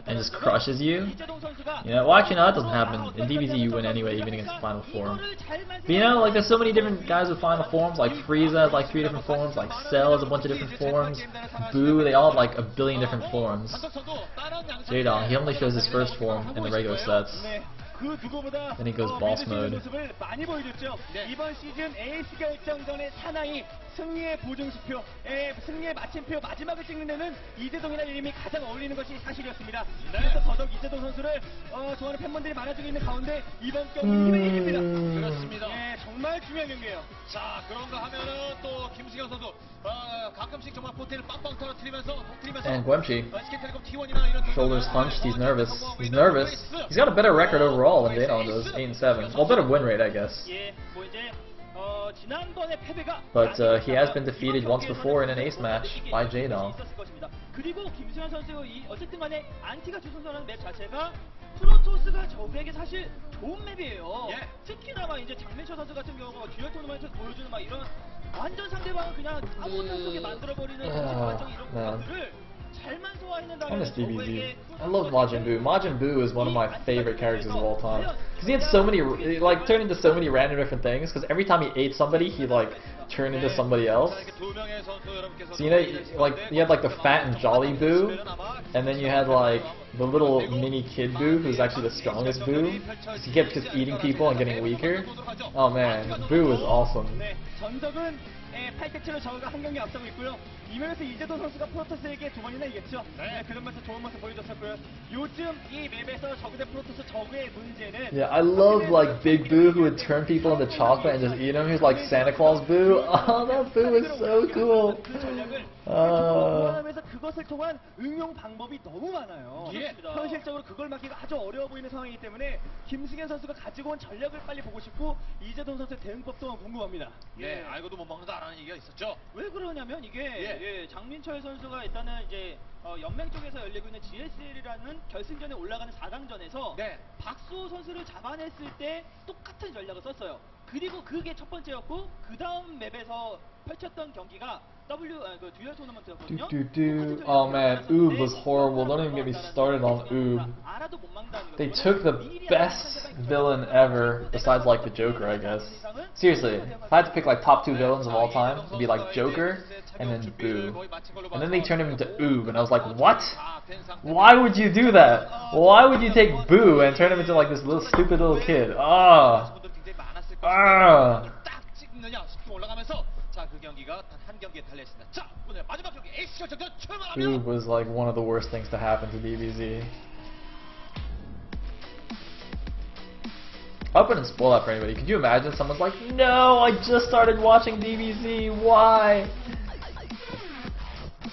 and just crushes you. You know, well, actually, no, that doesn't happen. In DBZ, you win anyway, even against Final Form. But you know, like, there's so many different guys with Final Forms. Like, Frieza has like 3 different forms. Like, Cell has a bunch of different forms. Boo, they all have like a billion different forms. Jaedong, he only shows his first form in the regular sets. Then he goes boss mode. 많이 보여줬죠. 이번 시즌 에이스 결정전의 사나이 승리의 보증수표, 승리의 마침표 마지막을 찍는 데는 이재동이라는 이름이 가장 어울리는 것이 사실이었습니다. 그래서 더더욱 이재동 선수를 좋아하는 팬분들이 많아지고 있는 가운데 이번 경기 2회1입니다. 그렇습니다. 정말 중요한 경기예요. 자, 그런가 하면은 또 김승현 선수 가끔씩 정말 포텐을 빵빵 터뜨리면서 And Guemchi. SK텔레콤 T1이나 이런 Shoulders hunched, he's nervous. He's nervous. He's got a better record overall than Jaedong does, 8-7. Well, better win rate, I guess. But he has been defeated once before in an ace match by Jaedong. 그리고 김승현 선수의 어쨌든 간에 안티가 주선선하는 맵 자체가 프로토스가 저그에게 사실 좋은 맵이에요. 특히나 이제 장민철 선수 같은 경우가 듀얼 토너먼트에서 보여주는 막 이런 완전 상대방을 그냥 아무것도 속에 만들어버리는 완전 이런 것들을 잘만 소화해낸다면 I miss DBZ. I love Majin Buu. Majin Buu is one of my favorite characters of all time. Because he had so many, like, turned into so many random different things. Because every time he ate somebody, he'd, like, turn into somebody else. So, you know, like, you had, like, the fat and jolly Buu. And then you had, like, the little mini kid Buu, who's actually the strongest Buu. So he kept just eating people and getting weaker. Oh, man. Buu is awesome. 8대7로 저우가 한 경기 앞서고 있고요. 이면에서 이재동 선수가 프로토스에게 2번이나 이겼죠. 그러면서 좋은 모습 보여줬었고요. 요즘 이 맵에서 저그 대 프로토스 저그의 문제는 Yeah, I love like Big Boo who would turn people into chocolate and just eat them. He's like Santa Claus Boo. Oh, that Boo is so cool. 포함해서 그것을 통한 응용 방법이 너무 많아요. 현실적으로 그걸 막기가 아주 어려워 보이는 상황이기 때문에 김승현 선수가 가지고 온 전략을 빨리 보고 싶고 이재동 선수의 대응법도 궁금합니다. 네, 알고도 못 먹는다라는 얘기가 있었죠. 왜 그러냐면 이게 장민철 선수가 일단은 이제 연맹 쪽에서 열리고 있는 GSL이라는 결승전에 올라가는 4강전에서 박수호 선수를 잡아냈을 때 똑같은 전략을 썼어요. 그리고 그게 첫 번째였고 그 다음 맵에서 펼쳤던 경기가 그 듀얼 토너먼트였거든요. Oh man, Oob was horrible. Don't even get me started on Oob. They took the best villain ever, besides like the Joker, I guess. Seriously, if I had to pick like top 2 villains of all time, it'd be like Joker and then Boo. And then they turned him into Oob, and I was like, what? Why would you do that? Why would you take Boo and turn him into like this little stupid little kid? Oob was like one of the worst things to happen to DBZ. I hope I didn't spoil that for anybody. Could you imagine someone's like, no, I just started watching DBZ, why?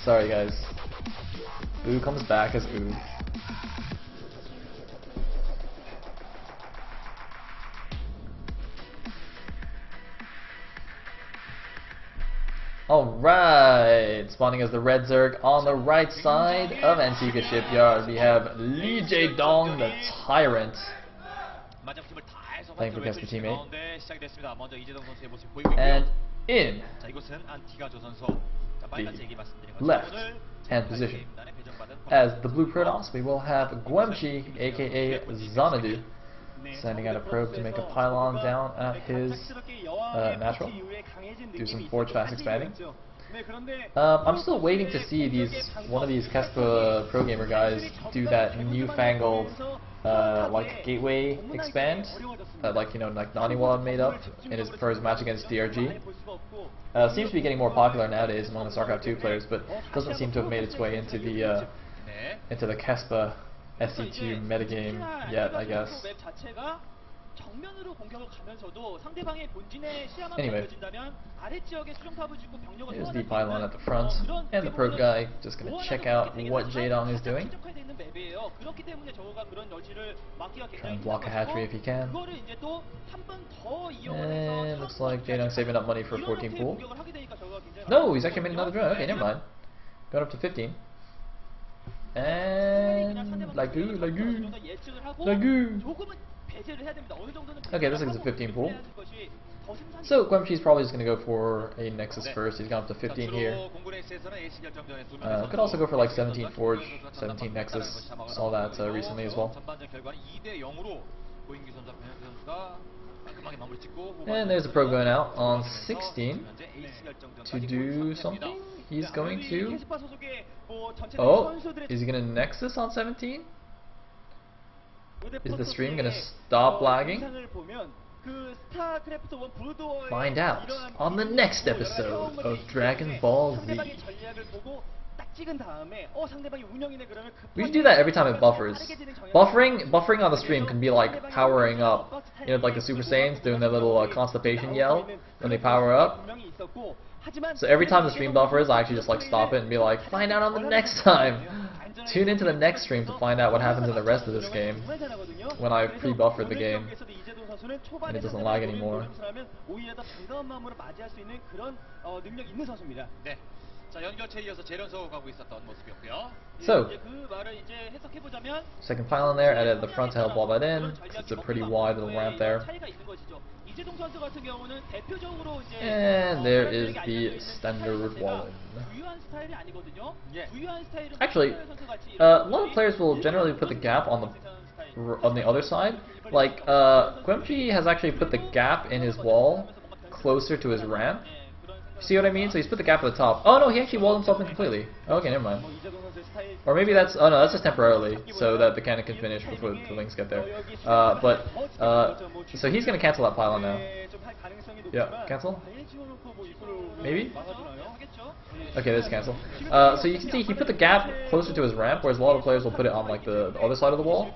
Sorry guys. Boo comes back as Oob. Alright, spawning as the Red Zerg on the right side of Antigua Shipyard. We have Lee Jaedong, the Tyrant, playing for against the teammate. And in the left hand position, as the Blue Protoss, we will have Guemchi, aka Xanadu, sending out a probe to make a pylon down at his natural. Do some forge fast expanding. I'm still waiting to see one of these Kespa Pro Gamer guys do that newfangled like gateway expand that like Naniwa made up for his match against DRG. Seems to be getting more popular nowadays among the StarCraft 2 players, but doesn't seem to have made its way into the Kespa SC2 metagame yet, I guess. Anyway, here's the pylon at the front, and the probe guy just gonna check out what Jaedong is doing. Try and block a hatchery if he can. And looks like Jaedong's saving up money for a 14 pool. No, he's actually made another drone. Okay, never mind. Going up to 15. And Lagu. Okay, this is a 15 pool. So Guemchi's probably just going to go for a Nexus first. He's gone up to 15 here. Could also go for like 17 Forge, 17 Nexus. Saw that recently as well. And there's a probe going out on 16 to do something. He's going to... Oh, is he going to Nexus on 17? Is the stream going to stop lagging? Find out on the next episode of Dragon Ball Z. We should do that every time it buffers. Buffering on the stream can be like powering up. You know, like the Super Saiyans doing their little constipation yell when they power up. So every time the stream buffers, I actually just like stop it and be like, find out on the next time. Tune into the next stream to find out what happens in the rest of this game when I pre-buffered the game and it doesn't lag anymore. So, second pylon there, added the front to help wall that in. It's a pretty wide little ramp there. And there is the standard wall in. Actually, a lot of players will generally put the gap on the other side. Like, Guemchi has actually put the gap in his wall closer to his ramp. See what I mean? So he's put the gap at the top. Oh no, he actually walled himself in completely. Okay, never mind. Or maybe that's... Oh no, that's just temporarily, so that the cannon can finish before the links get there. So he's going to cancel that pylon now. Yeah, cancel? Maybe? Okay, there's cancel. So you can see he put the gap closer to his ramp, whereas a lot of players will put it on like the other side of the wall.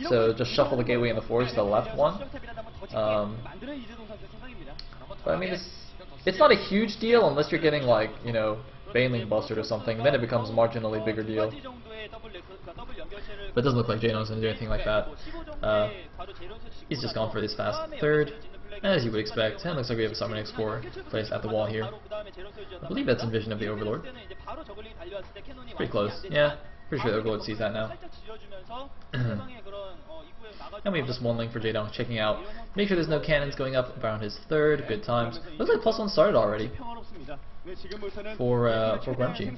So just shuffle the gateway and the forge to the left one. But I mean, it's not a huge deal unless you're getting like, you know, Baneling busted or something. Then it becomes a marginally bigger deal. But it doesn't look like Jaden's going to do anything like that. He's just gone for this fast third, as you would expect. And it looks like we have a Summoning Explorer placed at the wall here. I believe that's in vision of the Overlord. Pretty close. Yeah, pretty sure the Overlord sees that now. And we have just one link for Jaden checking out. Make sure there's no cannons going up around his third. Good times. Looks like +1 started already for Guemchi.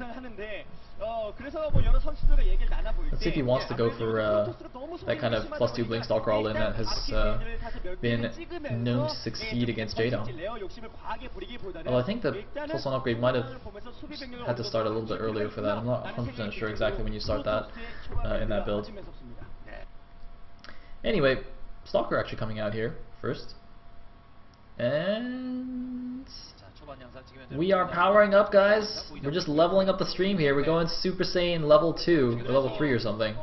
Let's see if he wants to go for that kind of +2 blink stalker all in that has been known to succeed against Jaden. Well, I think the +1 upgrade might have had to start a little bit earlier for that. I'm not 100% sure exactly when you start that in that build. Anyway, Stalker actually coming out here first. And we are powering up, guys. We're just leveling up the stream here. We're going Super Saiyan level 2 or level 3 or something.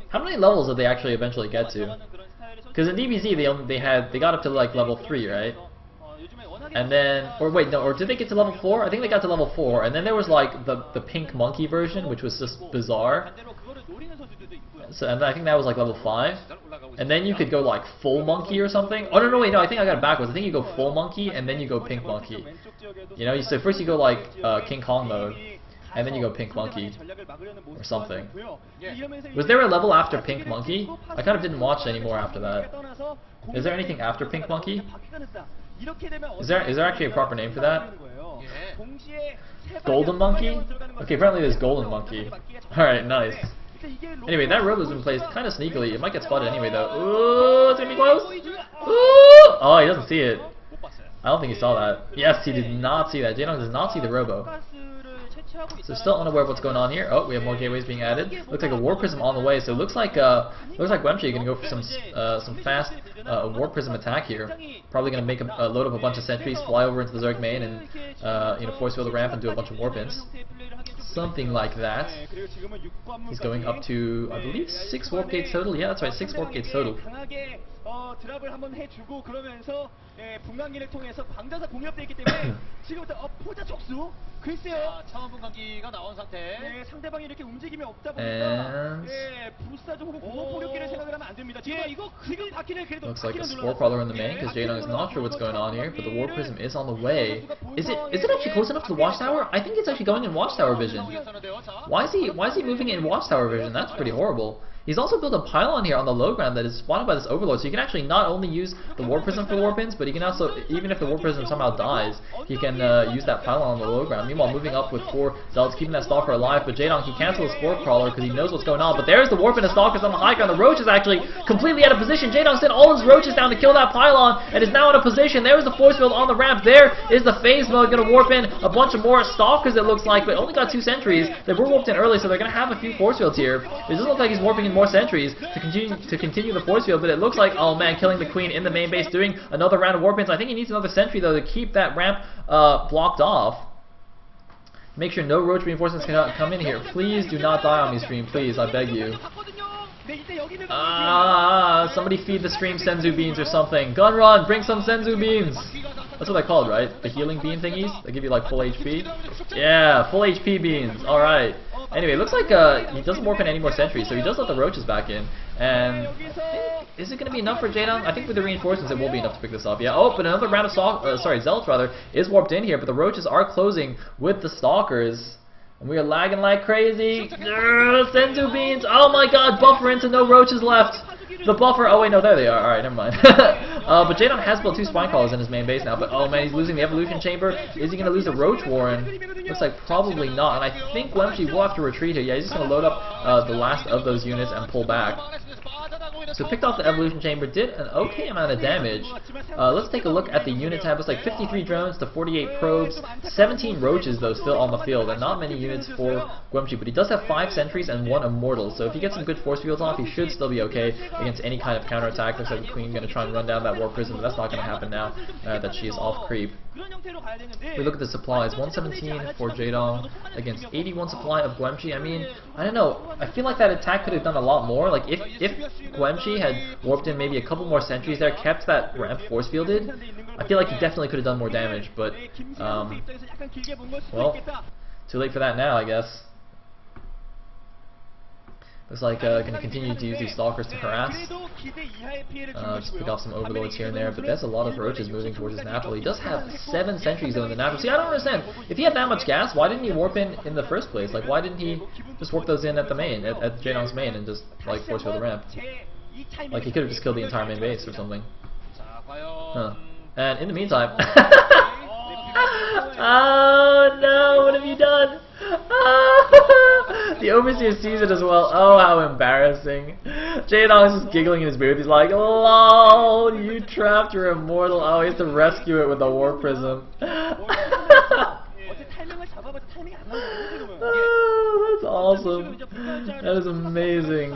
How many levels did they actually eventually get to? Because in DBZ they got up to like level 3, right? And then, or wait, no, or did they get to level 4? I think they got to level 4, and then there was like the pink monkey version, which was just bizarre. So, and I think that was like level 5. And then you could go like full monkey or something. Oh no, wait, no, I think I got it backwards. I think you go full monkey and then you go pink monkey. You know, so first you go like King Kong mode, and then you go pink monkey or something. Was there a level after pink monkey? I kind of didn't watch anymore after that. Is there anything after pink monkey? Is there actually a proper name for that? Golden monkey? Okay, apparently there's golden monkey. Alright, nice. Anyway, that robe has been placed kind of sneakily. It might get spotted anyway, though. Ooh, it's gonna be close. Ooh! Oh, he doesn't see it. I don't think he saw that. Yes, he did not see that. Jaden does not see the robo. So still unaware of what's going on here. Oh, we have more gateways being added. Looks like a War Prism on the way. So it looks like Guemchi gonna go for some fast War Prism attack here. Probably gonna make load up a bunch of sentries, fly over into the Zerg main, and you know, force field the ramp and do a bunch of warpins. Something like that. He's going up to, I believe, 6 warp gates total. Yeah, that's right, 6 warp gates total. 드랍을 한번 해주고 그러면서 분광기를 통해서 광자사 공격돼 있기 때문에 지금부터 포자 촉수 글쎄요. 차원 분광기가 나온 상태. 네, 상대방이 이렇게 움직임이 없다 보니까 부스타즈 혹은 공업 포격기를 생각을 하면 안 됩니다. 지금 이거 지금 바퀴를 그래도 looks like a Spore Crawler in the main because Jaden is not sure what's going on here, but the War Prism is on the way. Is it actually close enough to the Watchtower? I think it's actually going in Watchtower vision. Why is he moving it in Watchtower vision? That's pretty horrible. He's also built a pylon here on the low ground that is spotted by this Overlord, so you can actually not only use the Warp Prism for Warp Ins, but he can also, even if the Warp Prism somehow dies, he can use that pylon on the low ground. Meanwhile, moving up with 4 Zealots, keeping that Stalker alive, but Jaedong, he cancels his Spore Crawler because he knows what's going on, but there's the Warp and the Stalkers on the high ground. The Roach is actually completely out of position. Jaedong sent all his Roaches down to kill that pylon, and is now in a position. There's the Force Field on the ramp. There is the Phase Mode, going to warp in a bunch of more Stalkers, it looks like, but only got 2 sentries. They were warped in early, so they're going to have a few Force Fields here. It doesn't look like he's warping in more sentries to continue the Force Field, but it looks like, oh man, killing the Queen in the main base, doing another round of warp-ins. I think he needs another sentry, though, to keep that ramp blocked off. Make sure no Roach reinforcements can come in here. Please do not die on me, stream, please, I beg you. Somebody feed the stream Senzu beans or something. Gun run, bring some Senzu beans. That's what they're called, right? The healing bean thingies? They give you like full HP? Yeah, full HP beans. Alright. Anyway, it looks like he doesn't warp in any more sentries, so he does let the Roaches back in. And is it going to be enough for Jaedong? I think with the reinforcements it will be enough to pick this up. Yeah, oh, but another round of Zealots rather, is warped in here, but the Roaches are closing with the Stalkers. And we are lagging like crazy. Senzu beans! Oh my god, buffer into no Roaches left! The buffer, oh wait, no, there they are. Alright, never mind. But Jaedong has built 2 Spine Crawlers in his main base now, but oh man, he's losing the Evolution Chamber. Is he going to lose the Roach Warren? Looks like probably not, and I think Gwemchi will have to retreat here. Yeah, he's just going to load up the last of those units and pull back. So picked off the Evolution Chamber, did an okay amount of damage. Let's take a look at the unit tab. It's like 53 drones to 48 probes, 17 Roaches though still on the field, and not many units for Gwemchi, but he does have 5 sentries and 1 Immortal, so if he gets some good force fields off, he should still be okay against any kind of counterattack. Looks like the Queen going to try and run down that Warp Prism, but that's not going to happen now that she is off creep. We look at the supplies, 117 for Jaedong against 81 supply of Gwemchi. I mean, I don't know, I feel like that attack could have done a lot more. Like if Gwemchi had warped in maybe a couple more sentries there, kept that ramp force fielded, I feel like he definitely could have done more damage, but well, too late for that now, I guess. Looks like going to continue to use these Stalkers to harass. Just pick off some Overlords here and there, but there's a lot of Roaches moving towards his natural. He does have 7 sentries though in the natural. See, I don't understand. If he had that much gas, why didn't he warp in the first place? Like, why didn't he just warp those in at the main, at Jaedong's main, and just like force field the ramp? Like, he could have just killed the entire main base or something. Huh. And in the meantime... Oh no, what have you done? The Overseer sees it as well. Oh, how embarrassing. Jaedong is just giggling in his booth. He's like, lol, you trapped your Immortal. Oh, he has to rescue it with a Warp Prism. Oh, that's awesome. That is amazing.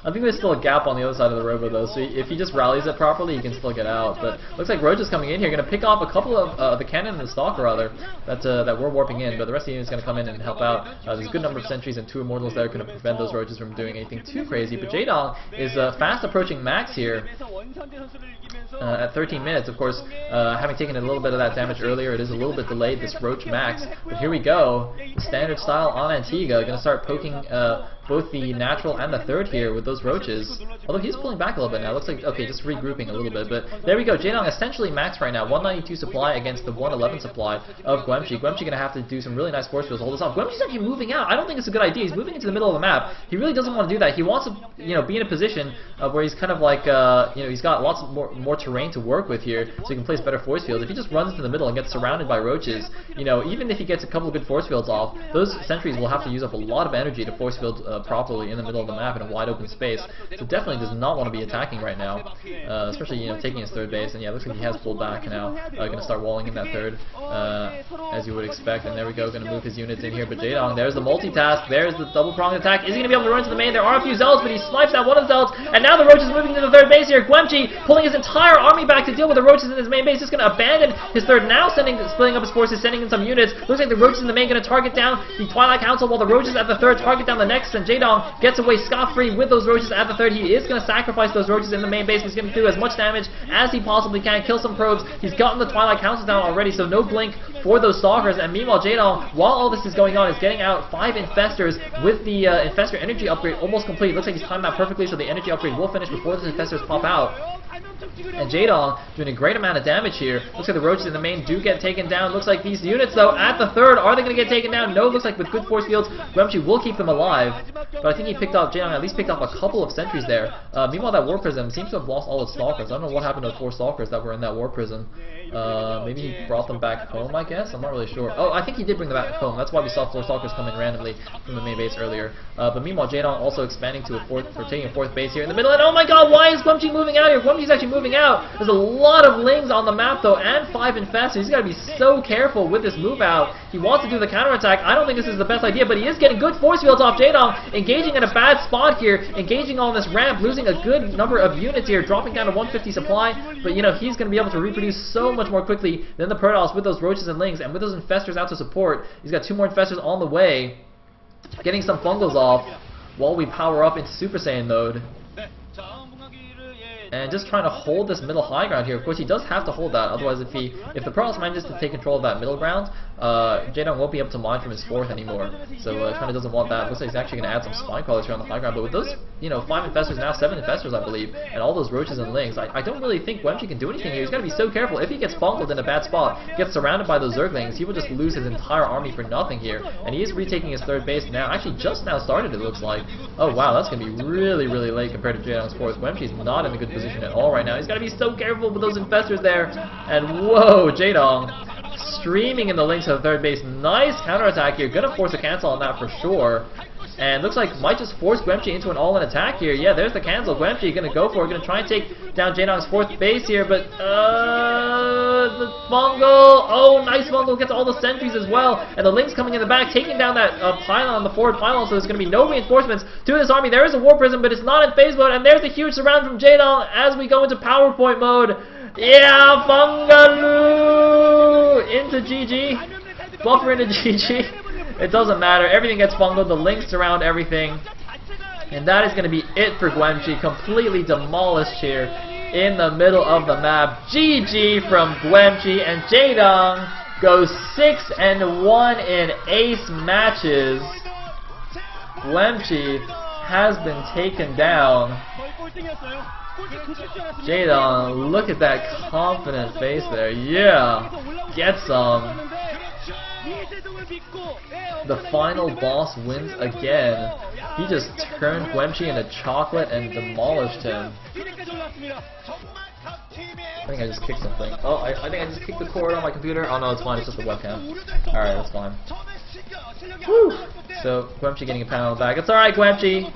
I think there's still a gap on the other side of the robo though, so if he just rallies it properly, he can still get out. But looks like Roach is coming in here, going to pick off a couple of the cannon and the Stalker rather that we're warping in, but the rest of the unit is going to come in and help out. There's a good number of sentries and 2 Immortals there, going to prevent those Roaches from doing anything too crazy. But Jaedong is fast approaching max here. At 13 minutes, of course, having taken a little bit of that damage earlier, it is a little bit delayed, this Roach max. But here we go, the standard style on Antigua, going to start poking both the natural and the third here with those Roaches. Although he's pulling back a little bit now. Looks like, okay, just regrouping a little bit. But there we go. Jaedong essentially maxed right now. 192 supply against the 111 supply of Gwemchi. Gwemchi going to have to do some really nice force fields to hold this off. Gwemchi's actually moving out. I don't think it's a good idea. He's moving into the middle of the map. He really doesn't want to do that. He wants to, be in a position where he's kind of like, he's got lots of more terrain to work with here, so he can place better force fields. If he just runs into the middle and gets surrounded by Roaches, even if he gets a couple of good force fields off, those sentries will have to use up a lot of energy to force field properly in the middle of the map in a wide open space. So definitely does not want to be attacking right now, especially taking his third base. And yeah, looks like he has pulled back now. Going to start walling in that third, as you would expect. And there we go, going to move his units in here. But Jaedong, there's the multitask, there's the double pronged attack. Is he going to be able to run to the main? There are a few Zealots, but he snipes out one of the Zealots. And now the Roach is moving to the third base here. Gwemchi pulling his entire army back to deal with the Roaches in his main base. He's going to abandon his third, now splitting up his forces, sending in some units. Looks like the Roaches in the main going to target down the Twilight Council, while the Roaches at the third target down the next. And Jaedong gets away scot-free with those Roaches at the third. He is going to sacrifice those Roaches in the main base. He's going to do as much damage as he possibly can, kill some probes. He's gotten the Twilight Council down already, so no blink for those Stalkers. And meanwhile, Jadong, while all this is going on, is getting out 5 Infestors with the Infestor energy upgrade almost complete. Looks like he's timed that perfectly, so the energy upgrade will finish before the Infestors pop out. And Jadong doing a great amount of damage here. Looks like the roaches in the main do get taken down. Looks like these units, though, at the third, are they going to get taken down? No, looks like with good force fields, Gwemchi will keep them alive. But I think he picked off, Jadong at least picked off a couple of sentries there. Meanwhile, that War Prism seems to have lost all its Stalkers. I don't know what happened to the 4 Stalkers that were in that War Prism. Maybe he brought them back home, I guess? I'm not really sure. Oh, I think he did bring them back home. That's why we saw 4 Stalkers come in randomly from the main base earlier. But meanwhile, Jadong also expanding to a 4th, for taking a 4th base here in the middle. And oh my god, why is Gwemchi moving out here? Gwemchi's actually moving out. There's a lot of Lings on the map, though, and 5 Infestors. He's got to be so careful with this move out. He wants to do the counterattack. I don't think this is the best idea, but he is getting good force fields off Jadong, engaging in a bad spot here, engaging on this ramp, losing a good number of units here, dropping down to 150 supply. But, you know, he's going to be able to reproduce so much more quickly than the Protoss with those Roaches and Lings, and with those Infestors out to support. He's got 2 more Infestors on the way, getting some fungals off while we power up into Super Saiyan mode. And just trying to hold this middle high ground here. Of course, he does have to hold that. Otherwise, if the Protoss manages to take control of that middle ground, Jadong won't be able to mine from his 4th anymore. So kind of doesn't want that. Looks like he's actually going to add some Spine Crawlers here on the high ground. But with those, you know, 5 Infestors, now 7 Infestors, I believe, and all those Roaches and Lings, I don't really think Gwemchi can do anything here. He's got to be so careful. If he gets bungled in a bad spot, gets surrounded by those Zerglings, he will just lose his entire army for nothing here. And he is retaking his 3rd base now. Actually, just now started, it looks like. Oh wow, that's going to be really, really late compared to Jadong's 4th. Gwemchi's not in a good position at all right now. He's got to be so careful with those Infestors there. And whoa, Jadong streaming in the Lings to the 3rd base. Nice counterattack here. Gonna force a cancel on that for sure. And looks like might just force Gwemchi into an all-in attack here. Yeah, there's the cancel. Gwemchi gonna go for it. Gonna try and take down Jadong's 4th base here, but the fungal. Oh, nice fungal. Gets all the sentries as well. And the Lings coming in the back, taking down that pylon, the forward pylon, so there's gonna be no reinforcements to this army. There is a War Prism, but it's not in phase mode, and there's a huge surround from Jadong as we go into PowerPoint mode. Yeah, Fungaloo! Into GG. Buffer into GG. It doesn't matter. Everything gets fungled. The Lings surround everything. And that is going to be it for Gwemchi. Completely demolished here in the middle of the map. GG from Gwemchi. And Jadong goes 6-1 in ace matches. Gwemchi has been taken down. Jadong, look at that confident face there. Yeah, get some. The final boss wins again. He just turned Gwemchi into chocolate and demolished him. I think I just kicked something. Oh, I think I just kicked the cord on my computer. Oh no, it's fine. It's just the webcam. Alright, that's fine. Woo! So, Gwemchi getting a pound on the back. It's alright, Gwemchi.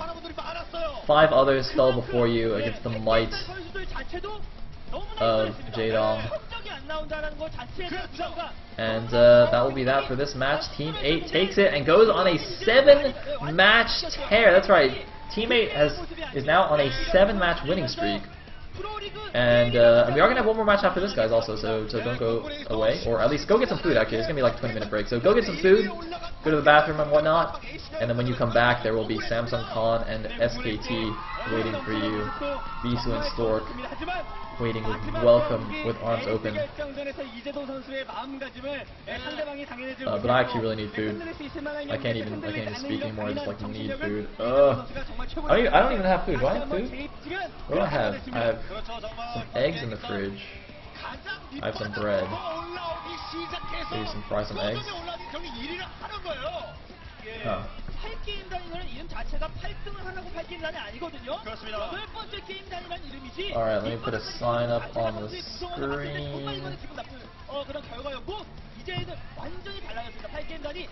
5 others fell before you against the might of Jadong. And that will be that for this match. Team 8 takes it and goes on a 7-match tear. That's right. Team 8 is now on a 7-match winning streak. And we are going to have one more match after this, guys, also, so don't go away. Or at least go get some food, actually. It's going to be like a 20-minute break. So go get some food, go to the bathroom and whatnot, and then when you come back, there will be Samsung Khan and SKT waiting for you. Bisu and Stork waiting with welcome with arms open. But I actually really need food. I can't even speak anymore. I just like need food. I don't even have food. Do I have food? What do I have? I have some eggs in the fridge. I have some bread. Maybe fry some eggs. Oh. 8게임 단위라는 이름 자체가 8등을 하려고 8게임 단위 아니거든요. 그렇습니다. 8번째 게임 단위라는 이름이지. Alright, let me put a sign up on the screen. 그런 결과였고 이제는 완전히 달라졌습니다. 8게임 단위